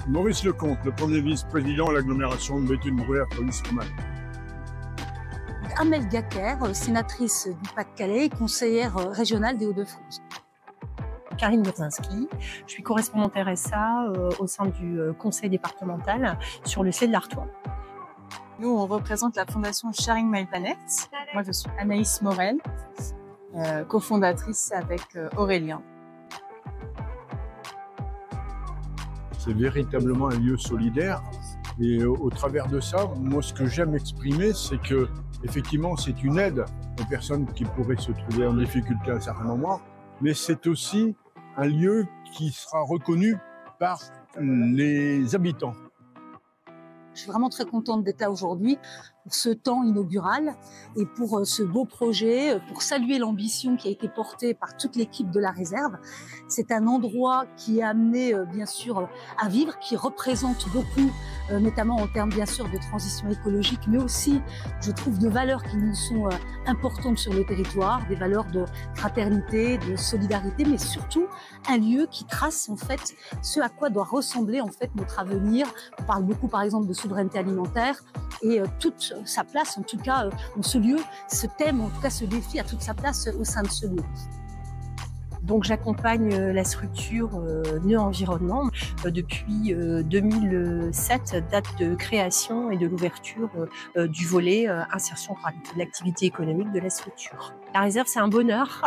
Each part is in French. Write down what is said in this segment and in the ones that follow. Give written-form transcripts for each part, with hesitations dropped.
Maurice Lecomte, le premier vice-président de l'agglomération de Béthune-Bruyères-Police-Romaine. Amel Gaker, sénatrice du Pas-de-Calais et conseillère régionale des Hauts-de-France. Karine Burzinski, je suis correspondante RSA au sein du conseil départemental sur le ciel de l'Artois. Nous, on représente la fondation Sharing My Planet. Moi, je suis Anaïs Morel, cofondatrice avec Aurélien. C'est véritablement un lieu solidaire. Et au travers de ça, moi, ce que j'aime exprimer, c'est que, effectivement, c'est une aide aux personnes qui pourraient se trouver en difficulté à un certain moment, mais c'est aussi un lieu qui sera reconnu par les habitants. Je suis vraiment très contente d'être là aujourd'hui pour ce temps inaugural et pour ce beau projet, pour saluer l'ambition qui a été portée par toute l'équipe de la réserve. C'est un endroit qui est amené bien sûr à vivre, qui représente beaucoup, notamment en termes bien sûr de transition écologique, mais aussi je trouve de valeurs qui nous sont importantes sur le territoire, des valeurs de fraternité, de solidarité, mais surtout un lieu qui trace en fait ce à quoi doit ressembler en fait notre avenir. On parle beaucoup par exemple de souveraineté alimentaire et toute sa place, en tout cas dans ce lieu, ce thème, en tout cas ce défi a toute sa place au sein de ce lieu. Donc j'accompagne la structure Nœud Environnement depuis 2007, date de création et de l'ouverture du volet insertion par l'activité économique de la structure. La réserve, c'est un bonheur.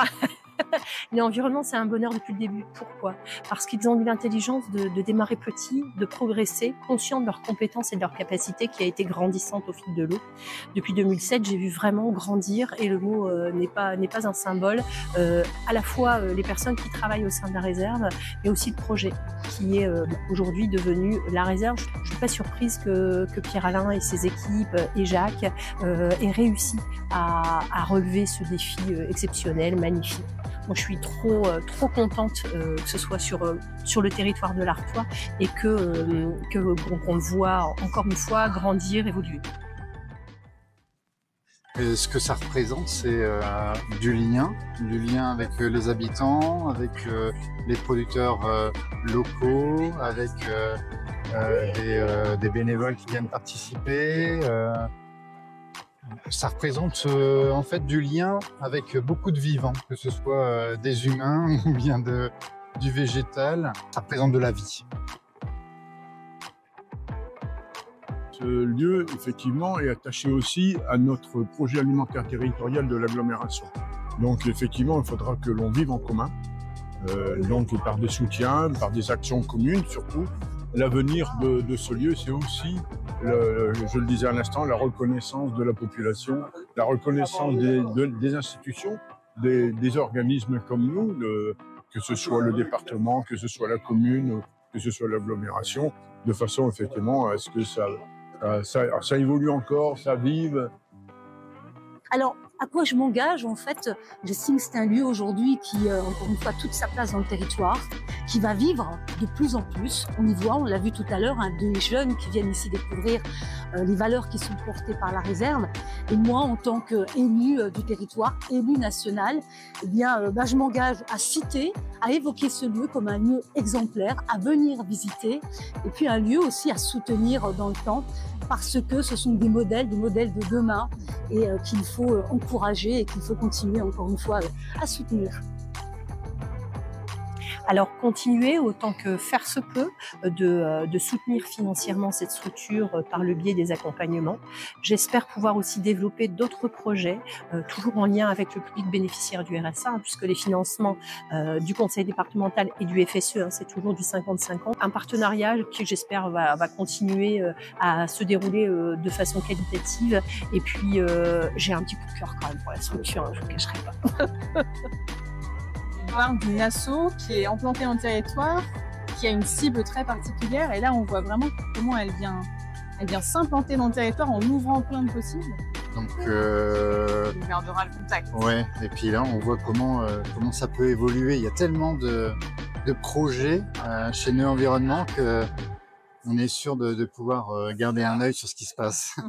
L'environnement, c'est un bonheur depuis le début. Pourquoi? Parce qu'ils ont eu l'intelligence de démarrer petit, de progresser, conscients de leurs compétences et de leurs capacités qui a été grandissante au fil de l'eau. Depuis 2007, j'ai vu vraiment grandir, et le mot n'est pas un symbole, à la fois les personnes qui travaillent au sein de la réserve, mais aussi le projet qui est aujourd'hui devenu la réserve. Je ne suis pas surprise que Pierre-Alain et ses équipes et Jacques aient réussi à relever ce défi exceptionnel, magnifique. Moi, je suis trop contente que ce soit sur le territoire de l'Artois et qu'on le voit encore une fois grandir, évoluer. Et ce que ça représente, c'est du lien avec les habitants, avec les producteurs locaux, avec des bénévoles qui viennent participer. Ça représente en fait du lien avec beaucoup de vivants, que ce soit des humains ou bien du végétal. Ça représente de la vie. Ce lieu, effectivement, est attaché aussi à notre projet alimentaire territorial de l'agglomération. Donc, effectivement, il faudra que l'on vive en commun, donc par des soutiens, par des actions communes surtout. L'avenir de ce lieu, c'est aussi, je le disais à l'instant, la reconnaissance de la population, la reconnaissance des institutions, des organismes comme nous, que ce soit le département, que ce soit la commune, que ce soit l'agglomération, de façon effectivement à ce que ça évolue encore, ça vive. Alors, à quoi je m'engage? En fait, j'estime que c'est un lieu aujourd'hui qui, encore une fois, toute sa place dans le territoire, qui va vivre de plus en plus. On y voit, on l'a vu tout à l'heure, des jeunes qui viennent ici découvrir les valeurs qui sont portées par la réserve. Et moi, en tant qu'élue du territoire, élue nationale, eh bien, je m'engage à citer, à évoquer ce lieu comme un lieu exemplaire, à venir visiter, et puis un lieu aussi à soutenir dans le temps, parce que ce sont des modèles de demain, et qu'il faut encourager et qu'il faut continuer encore une fois à soutenir. Alors continuer autant que faire se peut de soutenir financièrement cette structure par le biais des accompagnements. J'espère pouvoir aussi développer d'autres projets, toujours en lien avec le public bénéficiaire du RSA, puisque les financements du conseil départemental et du FSE, c'est toujours du 50-50. Un partenariat qui, j'espère, va continuer à se dérouler de façon qualitative. Et puis, j'ai un petit coup de cœur quand même pour la structure, je ne vous le cacherai pas. On parle d'une asso qui est implantée dans le territoire, qui a une cible très particulière, et là on voit vraiment comment elle vient s'implanter dans le territoire en ouvrant plein de possibles. Donc on gardera le contact. Ouais, et puis là on voit comment ça peut évoluer. Il y a tellement de projets chez Nœud Environnement qu'on est sûr de pouvoir garder un œil sur ce qui se passe.